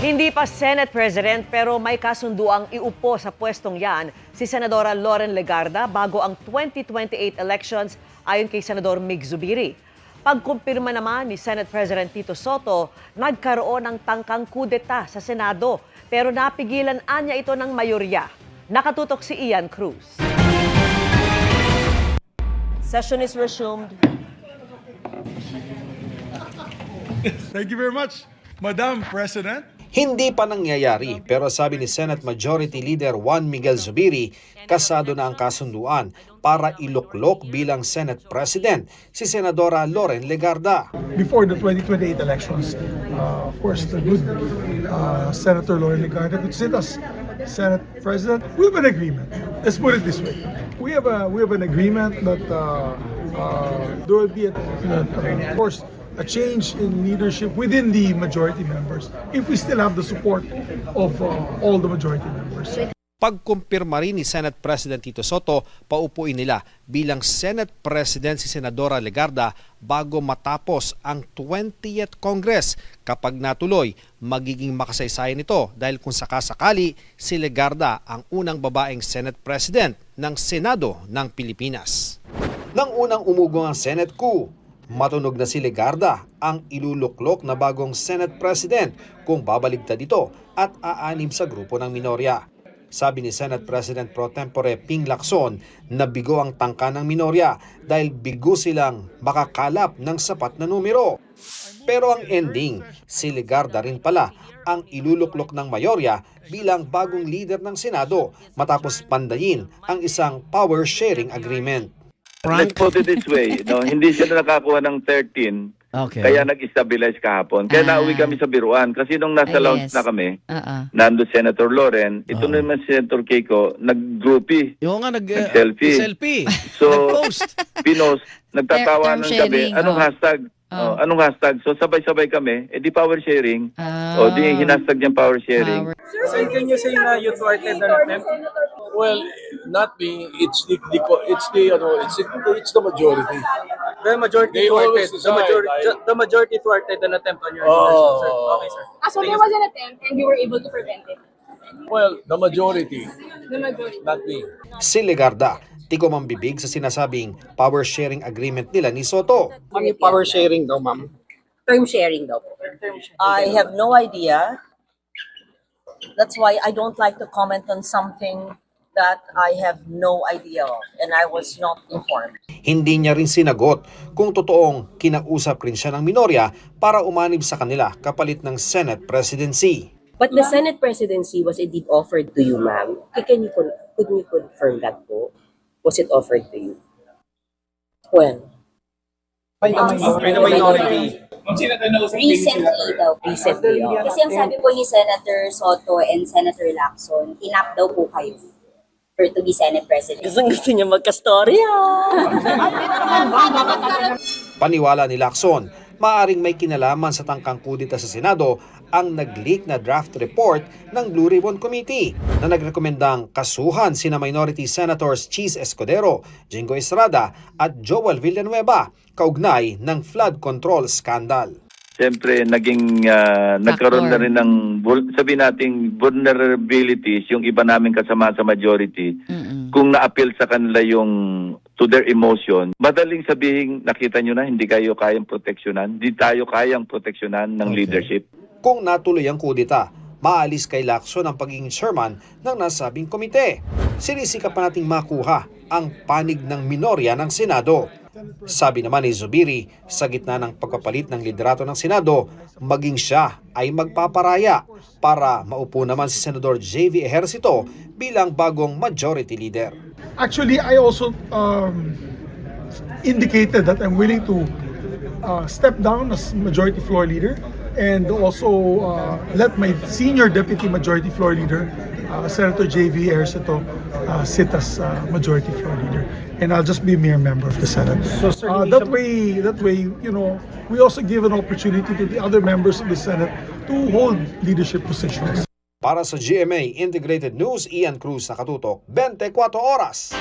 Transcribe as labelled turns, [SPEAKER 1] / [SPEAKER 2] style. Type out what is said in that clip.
[SPEAKER 1] Hindi pa Senate President pero may kasunduang iupo sa pwestong yan si Senadora Loren Legarda bago ang 2028 elections ayon kay Senador Mig Zubiri. Pagkumpirma naman ni Senate President Tito Soto, nagkaroon ng tangkang kudeta sa Senado pero napigilan anya ito ng mayorya. Nakatutok si Ian Cruz.
[SPEAKER 2] Session is resumed.
[SPEAKER 3] Thank you very much, Madam President.
[SPEAKER 4] Hindi pa nangyayari pero sabi ni Senate Majority Leader Juan Miguel Zubiri, kasado na ang kasunduan para iluklok bilang Senate President si Senadora Loren Legarda.
[SPEAKER 3] Before the 2028 elections, of course, the good Senator Loren Legarda could sit as Senate President. We have an agreement. Let's put it this way: we have an agreement that there will be, of course, a change in leadership within the majority members if we still have the support of all the majority members.
[SPEAKER 4] Pagkumpirma rin ni Senate President Tito Soto, paupuin nila bilang Senate President si Senadora Legarda bago matapos ang 20th Congress. Kapag natuloy, magiging makasaysayan ito dahil kung sakasakali, si Legarda ang unang babaeng Senate President ng Senado ng Pilipinas. Nang unang umugong ang Senate coup, matunog na si Legarda ang iluluklok na bagong Senate President kung babaligtad ito at aanib sa grupo ng minorya. Sabi ni Senate President Pro Tempore Ping Lacson na bigo ang tangka ng minorya dahil bigo silang makakalap ng sapat na numero. Pero ang ending, si Legarda rin pala ang iluluklok ng mayorya bilang bagong leader ng Senado matapos pandayin ang isang power sharing agreement.
[SPEAKER 5] Let's put it this way, no, hindi sila nakakuha ng 13, kaya nag-stabilize kahapon. Kaya nauwi kami sa biruan. Kasi nung nasa lounge na kami, nando Senator Loren, ito naman si Senator Keiko, nag-groupie, nag-selfie. So, pinost, nagtatawa ng gabi, anong hashtag? Anong hashtag? So, sabay-sabay kami, di power sharing. Di hinashtag niyang power sharing.
[SPEAKER 6] Sir, can you say na you thwarted the attempt?
[SPEAKER 7] Well, not me. It's the majority.
[SPEAKER 6] The majority
[SPEAKER 7] They
[SPEAKER 6] thwarted.
[SPEAKER 7] always decide,
[SPEAKER 6] The majority thwarted an attempt on your election, sir. Okay, sir.
[SPEAKER 8] So there was an attempt and you were able to prevent it?
[SPEAKER 7] Well, the majority,
[SPEAKER 8] The majority.
[SPEAKER 7] not me.
[SPEAKER 4] Si Legarda, tikom ang bibig sa sinasabing power sharing agreement nila ni Soto.
[SPEAKER 6] Ano yung power sharing daw, ma'am?
[SPEAKER 2] Term sharing daw po. I have no idea. That's why I don't like to comment on something that I have no idea of and I was not informed.
[SPEAKER 4] Hindi niya rin sinagot kung totoong kinausap rin siya ng minorya para umanib sa kanila kapalit ng Senate presidency.
[SPEAKER 9] But the Senate presidency was indeed offered to you, ma'am. Could you confirm that po? Was it offered to you? When?
[SPEAKER 6] By the minority.
[SPEAKER 8] Recently daw.
[SPEAKER 9] Recently.
[SPEAKER 8] Kasi ang sabi po ni Senator Soto and Senator Lacson, tinap daw po kayo for to be Senate President.
[SPEAKER 2] Gusto niya magka-storya.
[SPEAKER 4] Paniwala ni Lacson, maaaring may kinalaman sa tangkang kudita sa Senado ang nag-leak na draft report ng Blue Ribbon Committee na nagrekomendang kasuhan sina Minority Senators Cheese Escudero, Jingo Estrada at Joel Villanueva kaugnay ng flood control scandal.
[SPEAKER 5] Siyempre, nagkaroon na rin ng, sabihin nating, vulnerabilities yung iba namin kasama sa majority. Kung na-appeal sa kanila yung to their emotion, madaling sabihin, nakita nyo na, hindi kayo kayang proteksyonan, hindi tayo kayang proteksyonan ng leadership.
[SPEAKER 4] Kung natuloy ang kudita, maalis kay Lacson ang pagiging chairman ng nasabing komite. Sinisikap pa nating makuha ang panig ng minorya ng Senado. Sabi naman ni Zubiri, sa gitna ng pagpapalit ng liderato ng Senado, maging siya ay magpaparaya para maupo naman si Senador J.V. Ejercito bilang bagong majority leader.
[SPEAKER 3] Actually, I also indicated that I'm willing to step down as majority floor leader and also let my senior deputy majority floor leader, Senator J.V. Ejercito, sit as majority floor leader. And I'll just be a mere member of the Senate. That way, you know, we also give an opportunity to the other members of the Senate to hold leadership positions.
[SPEAKER 4] Para sa GMA Integrated News, Ian Cruz, nakatutok 24 oras.